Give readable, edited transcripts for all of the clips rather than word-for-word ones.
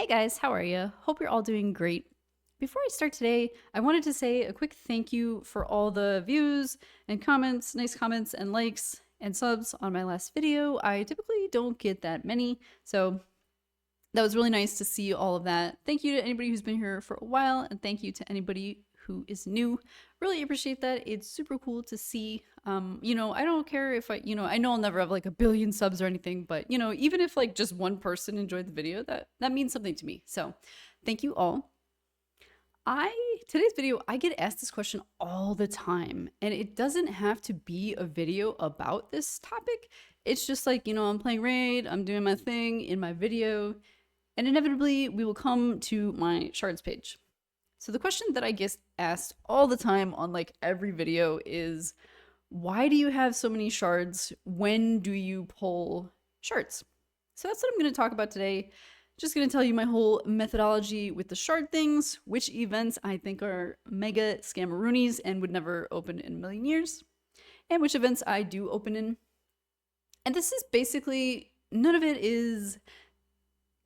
Hey guys, how are you? Hope you're all doing great. Before I start today, I wanted to say a quick thank you for all the views and comments, nice comments and likes and subs on my last video. I typically don't get that many, so that was really nice to see all of that. Thank you to anybody who's been here for a while, and thank you to anybody who is new. Really appreciate that. It's super cool to see. I don't care if I know I'll never have like a billion subs or anything, but even if like just one person enjoyed the video, that means something to me. So thank you all. Today's video, I get asked this question all the time, and it doesn't have to be a video about this topic. It's just like, I'm playing Raid, I'm doing my thing in my video, and inevitably we will come to my Shards page. So the question that I get asked all the time on like every video is, why do you have so many shards? When do you pull shards? So that's what I'm going to talk about today. Just going to tell you my whole methodology with the shard things, which events I think are mega scammeroonies and would never open in a million years, and which events I do open in. And this is basically, none of it is...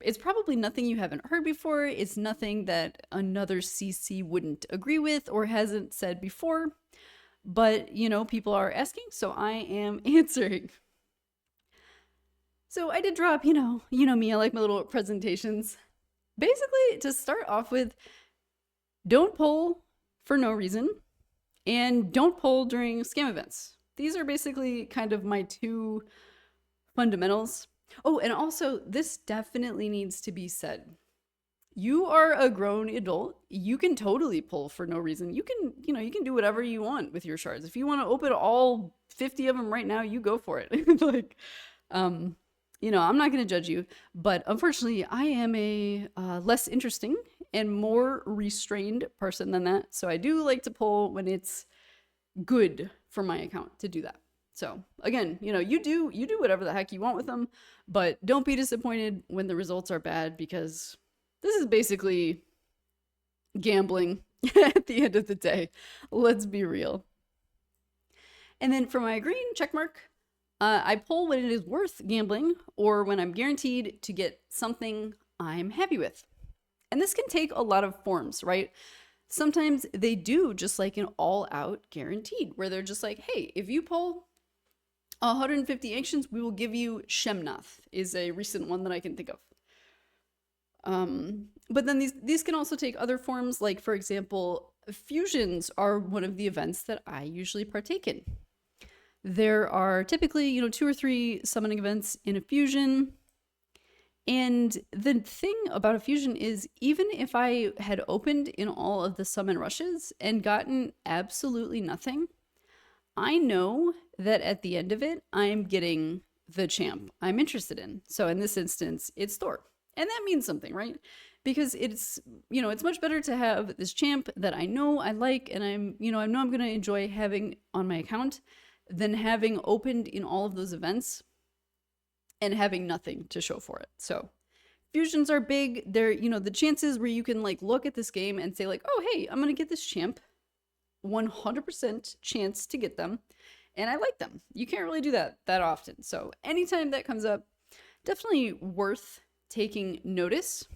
It's probably nothing you haven't heard before. It's nothing that another CC wouldn't agree with or hasn't said before. But, people are asking, so I am answering. So I did drop, you know me, I like my little presentations. Basically, to start off with, don't pull for no reason, and don't pull during scam events. These are basically kind of my two fundamentals. Oh, and also, this definitely needs to be said. You are a grown adult. You can totally pull for no reason. You can do whatever you want with your shards. If you want to open all 50 of them right now, you go for it. Like, I'm not going to judge you, but unfortunately, I am a less interesting and more restrained person than that. So I do like to pull when it's good for my account to do that. So again, you do whatever the heck you want with them, but don't be disappointed when the results are bad, because this is basically gambling at the end of the day. Let's be real. And then for my green check mark, I pull when it is worth gambling or when I'm guaranteed to get something I'm happy with. And this can take a lot of forms, right? Sometimes they do just like an all-out guaranteed, where they're just like, hey, if you pull 150 actions, we will give you Shemnath, is a recent one that I can think of. But then these can also take other forms, like, for example, fusions are one of the events that I usually partake in. There are typically, 2 or 3 summoning events in a fusion. And the thing about a fusion is, even if I had opened in all of the summon rushes and gotten absolutely nothing, I know that at the end of it, I'm getting the champ I'm interested in. So in this instance, it's Thor. And that means something, right? Because it's much better to have this champ that I know I like and I know I'm going to enjoy having on my account than having opened in all of those events and having nothing to show for it. So fusions are big. They're, the chances where you can like look at this game and say like, oh, hey, I'm going to get this champ. 100% chance to get them, and I like them. You can't really do that often. So anytime that comes up, definitely worth taking notice.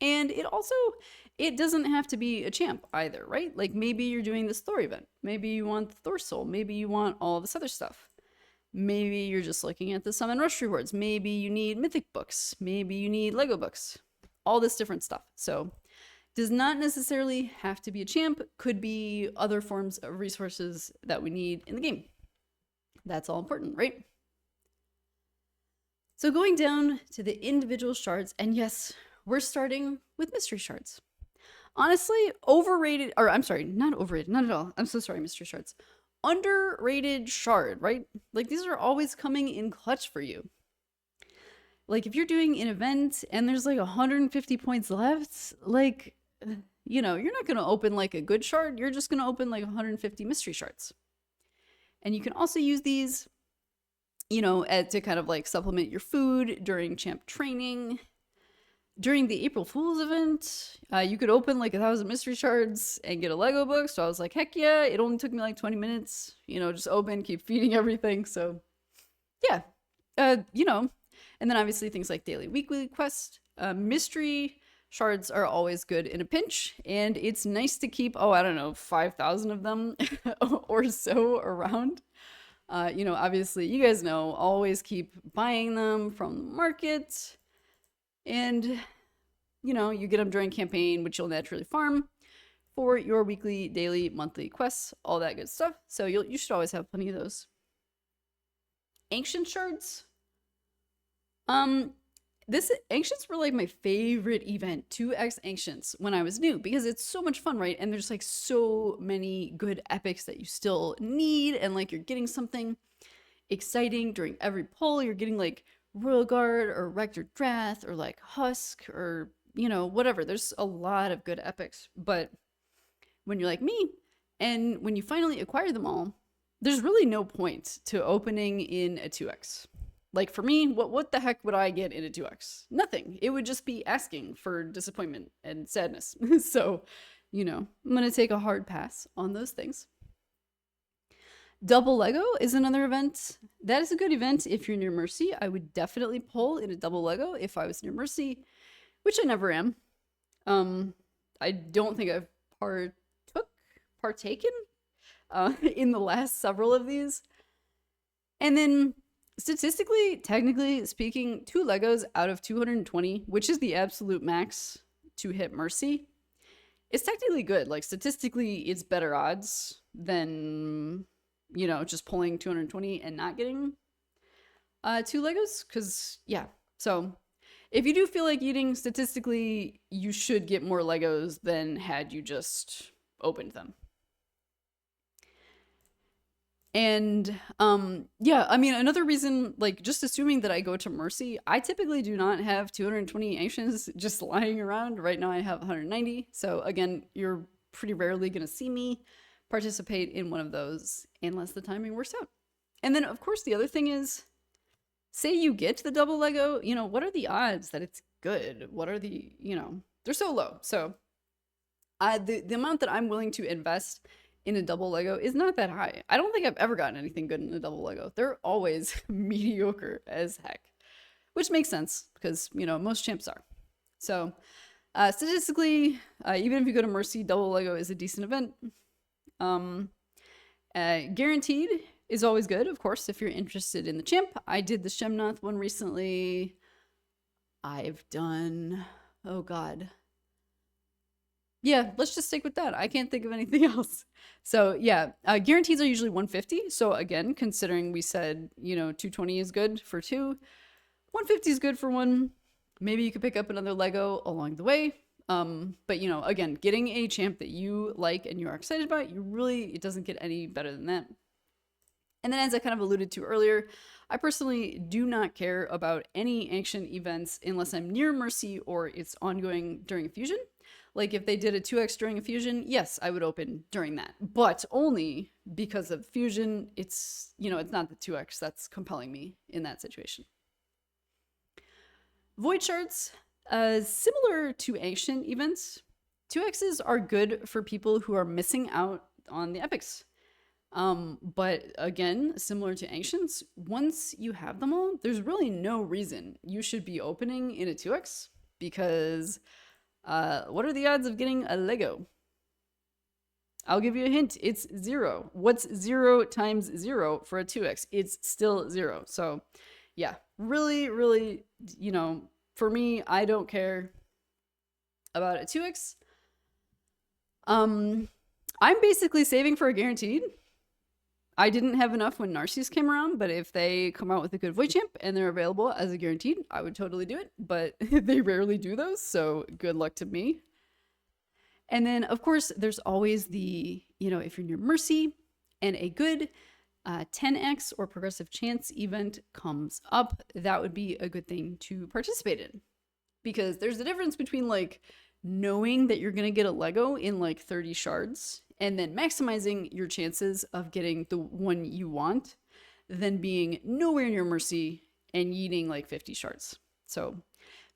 And it doesn't have to be a champ either, right? Like maybe you're doing this Thor event. Maybe you want the Thor soul. Maybe you want all this other stuff. Maybe you're just looking at the summon rush rewards. Maybe you need mythic books. Maybe you need Lego books. All this different stuff. So does not necessarily have to be a champ, could be other forms of resources that we need in the game. That's all important, right? So going down to the individual shards, and yes, we're starting with mystery shards. Honestly, overrated, or I'm sorry, not overrated, not at all. I'm so sorry, mystery shards. Underrated shard, right? Like these are always coming in clutch for you. Like if you're doing an event and there's like 150 points left, like, you're not going to open like a good shard. You're just going to open like 150 mystery shards. And you can also use these, to kind of like supplement your food during champ training. During the April Fool's event, you could open like 1,000 mystery shards and get a Lego book. So I was like, heck yeah, it only took me like 20 minutes, just open, keep feeding everything. So yeah, and then obviously things like daily, weekly quest, mystery Shards are always good in a pinch, and it's nice to keep, oh, I don't know, 5,000 of them or so around. Obviously, you guys know, always keep buying them from the market. And, you get them during campaign, which you'll naturally farm for your weekly, daily, monthly quests, all that good stuff. So you should always have plenty of those. Ancient shards. This Ancients were like my favorite event, 2x Ancients, when I was new, because it's so much fun, right? And there's like so many good epics that you still need, and like you're getting something exciting during every pull. You're getting like Royal Guard or Rector Drath or like Husk or whatever. There's a lot of good epics, but when you're like me and when you finally acquire them all, there's really no point to opening in a 2x. Like for me, what the heck would I get in a 2x? Nothing. It would just be asking for disappointment and sadness. So, I'm going to take a hard pass on those things. Double Lego is another event. That is a good event if you're near Mercy. I would definitely pull in a double Lego if I was near Mercy, which I never am. I don't think I've partaken in the last several of these. And then statistically, technically speaking, 2 Legos out of 220, which is the absolute max to hit Mercy, is technically good. Like statistically, it's better odds than just pulling 220 and not getting 2 Legos. Because so if you do feel like eating, statistically, you should get more Legos than had you just opened them. And another reason, like just assuming that I go to Mercy, I typically do not have 220 Ancients just lying around. Right now I have 190. So again, you're pretty rarely going to see me participate in one of those unless the timing works out. And then of course the other thing is, say you get the double Lego, what are the odds that it's good? What are the, they're so low. So the amount that I'm willing to invest in a double Lego is not that high. I don't think I've ever gotten anything good in a double Lego. They're always mediocre as heck, which makes sense because, most champs are. So statistically, even if you go to Mercy, double Lego is a decent event. Guaranteed is always good, of course, if you're interested in the champ. I did the Shemnoth one recently. I've done, oh God. Yeah, let's just stick with that. I can't think of anything else. So guarantees are usually 150. So again, considering we said, 220 is good for 2, 150 is good for 1. Maybe you could pick up another Lego along the way. But again, getting a champ that you like and you are excited about, it doesn't get any better than that. And then as I kind of alluded to earlier, I personally do not care about any ancient events unless I'm near Mercy or it's ongoing during a fusion. Like if they did a 2x during a fusion, yes, I would open during that, but only because of fusion. It's, it's not the 2x that's compelling me in that situation. Void Shards, similar to ancient events, 2x's are good for people who are missing out on the epics. But again, similar to ancients, once you have them all, there's really no reason you should be opening in a 2x because what are the odds of getting a Lego? I'll give you a hint. It's 0. What's 0 times 0 for a 2x? It's still 0. So yeah, really, really, for me, I don't care about a 2x. I'm basically saving for a guaranteed. I didn't have enough when Narcissus came around, but if they come out with a good Void Champ and they're available as a guaranteed, I would totally do it. But they rarely do those, so good luck to me. And then, of course, there's always the, if you're near Mercy and a good 10x or progressive chance event comes up, that would be a good thing to participate in. Because there's a difference between like knowing that you're going to get a Lego in like 30 shards and then maximizing your chances of getting the one you want, than being nowhere near Mercy and yeeting like 50 shards. So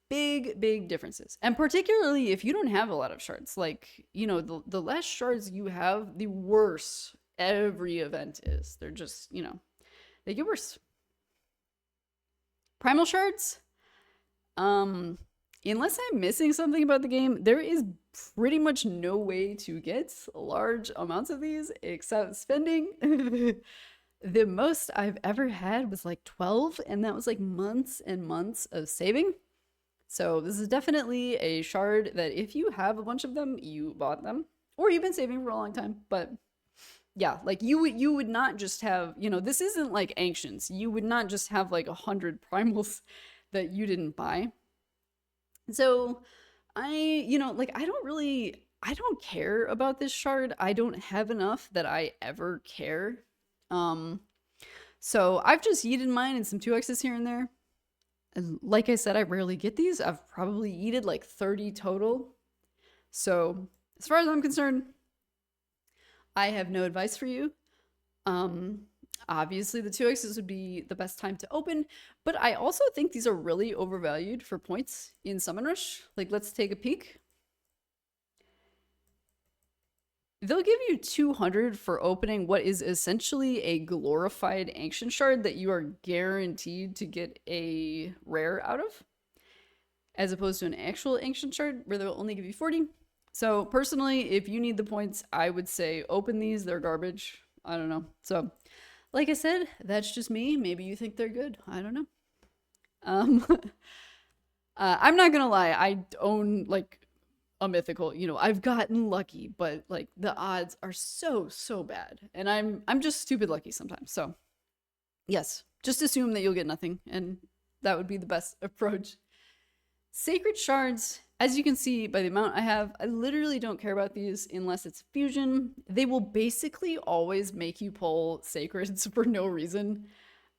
big, big differences. And particularly if you don't have a lot of shards, like, the less shards you have, the worse every event is. They're just, they get worse. Primal shards, unless I'm missing something about the game, there is pretty much no way to get large amounts of these except spending. The most I've ever had was like 12, and that was like months and months of saving. So this is definitely a shard that if you have a bunch of them, you bought them, or you've been saving for a long time. But yeah, like you would not just have, this isn't like Ancients. You would not just have like 100 primals that you didn't buy. So like I don't care about this shard. I don't have enough that I ever care. So I've just yeeted mine and some 2x's here and there. And like I said, I rarely get these. I've probably yeeted like 30 total. So as far as I'm concerned, I have no advice for you. Obviously the 2x's would be the best time to open, but I also think these are really overvalued for points in Summon Rush. Like, let's take a peek. They'll give you 200 for opening what is essentially a glorified Ancient Shard that you are guaranteed to get a rare out of, as opposed to an actual Ancient Shard where they'll only give you 40. So personally, if you need the points, I would say open these. They're garbage. I don't know. So like I said, that's just me. Maybe you think they're good. I don't know. I'm not gonna lie. I own like a mythical. I've gotten lucky, but like the odds are so bad, and I'm just stupid lucky sometimes. So yes, just assume that you'll get nothing, and that would be the best approach. Sacred Shards, as you can see by the amount I have, I literally don't care about these unless it's fusion. They will basically always make you pull sacreds for no reason.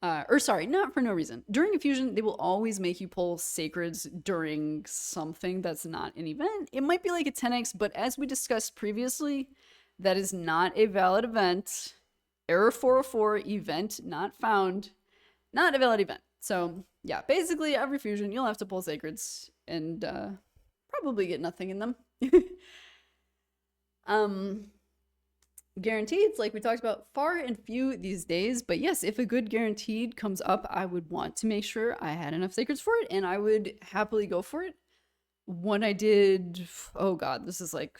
Or sorry, not for no reason. During a fusion, they will always make you pull sacreds during something that's not an event. It might be like a 10x, but as we discussed previously, that is not a valid event. Error 404, event not found. Not a valid event. So yeah, basically every fusion you'll have to pull sacreds and probably get nothing in them. Guaranteed, like we talked about, far and few these days, but yes, if a good guaranteed comes up, I would want to make sure I had enough sacreds for it, and I would happily go for it. When I did, oh god, this is like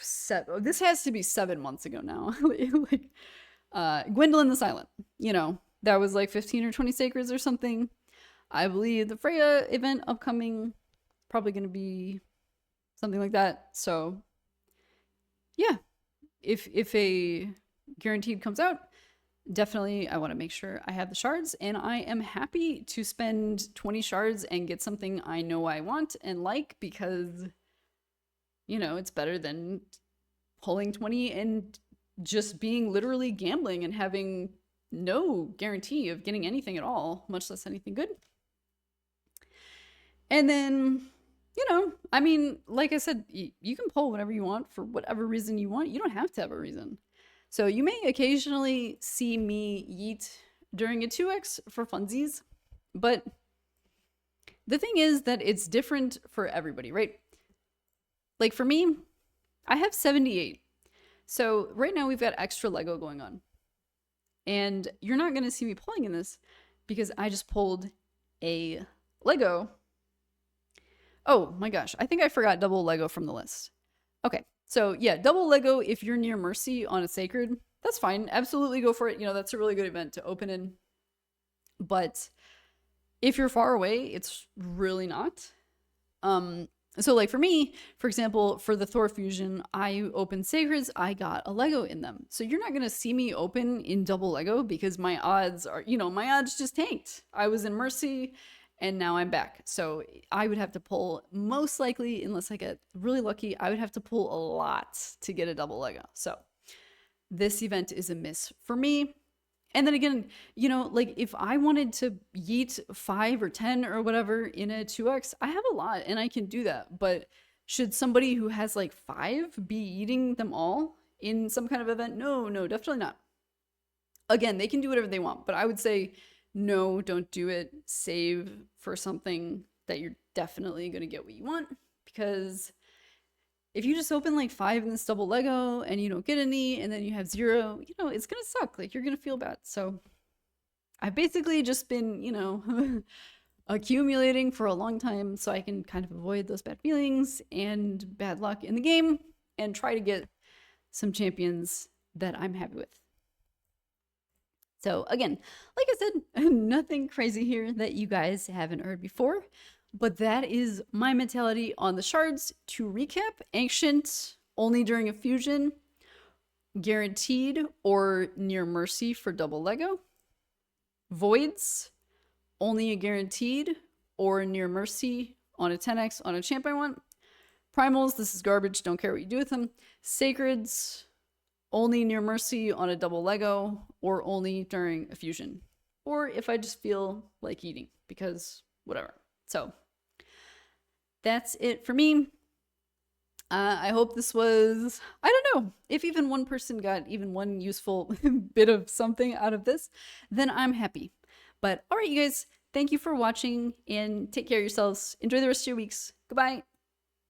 this has to be 7 months ago now. Like Gwendolyn the Silent, that was like 15 or 20 sacreds or something. I believe the Freya event upcoming, probably going to be something like that. So yeah, if a guaranteed comes out, definitely I want to make sure I have the shards, and I am happy to spend 20 shards and get something I know I want and like, because it's better than pulling 20 and just being literally gambling and having no guarantee of getting anything at all, much less anything good. And then, I mean, like I said, you can pull whatever you want for whatever reason you want. You don't have to have a reason. So you may occasionally see me yeet during a 2x for funsies, but the thing is that it's different for everybody, right? Like for me, I have 78. So right now we've got extra Lego going on. And you're not going to see me pulling in this because I just pulled a Lego. Oh my gosh, I think I forgot double Lego from the list. Okay, so yeah, double Lego if you're near Mercy on a Sacred, that's fine. Absolutely go for it. That's a really good event to open in. But if you're far away, it's really not. So like for me, for example, for the Thor Fusion, I opened Sacreds, I got a Lego in them. So you're not going to see me open in double Lego because my odds are, my odds just tanked. I was in Mercy and now I'm back. So I would have to pull, most likely, unless I get really lucky, I would have to pull a lot to get a double Lego. So this event is a miss for me. And then again, like if I wanted to yeet 5 or 10 or whatever in a 2x, I have a lot and I can do that. But should somebody who has like 5 be eating them all in some kind of event? No, definitely not. Again, they can do whatever they want, but I would say no, don't do it. Save for something that you're definitely going to get what you want, because if you just open like 5 in this double Lego and you don't get any and then you have 0, it's going to suck. Like you're going to feel bad. So I've basically just been, accumulating for a long time so I can kind of avoid those bad feelings and bad luck in the game and try to get some champions that I'm happy with. So again, like I said, nothing crazy here that you guys haven't heard before, but that is my mentality on the shards. To recap, Ancient only during a fusion, guaranteed or near mercy for double Lego. Voids, only a guaranteed or near mercy on a 10x on a champ I want. Primals, this is garbage, don't care what you do with them. Sacreds, only near mercy on a double Lego or only during a fusion. Or if I just feel like eating, because whatever. So that's it for me. I hope this was, I don't know, if even one person got even one useful bit of something out of this, then I'm happy. But all right, you guys, thank you for watching and take care of yourselves. Enjoy the rest of your weeks. Goodbye.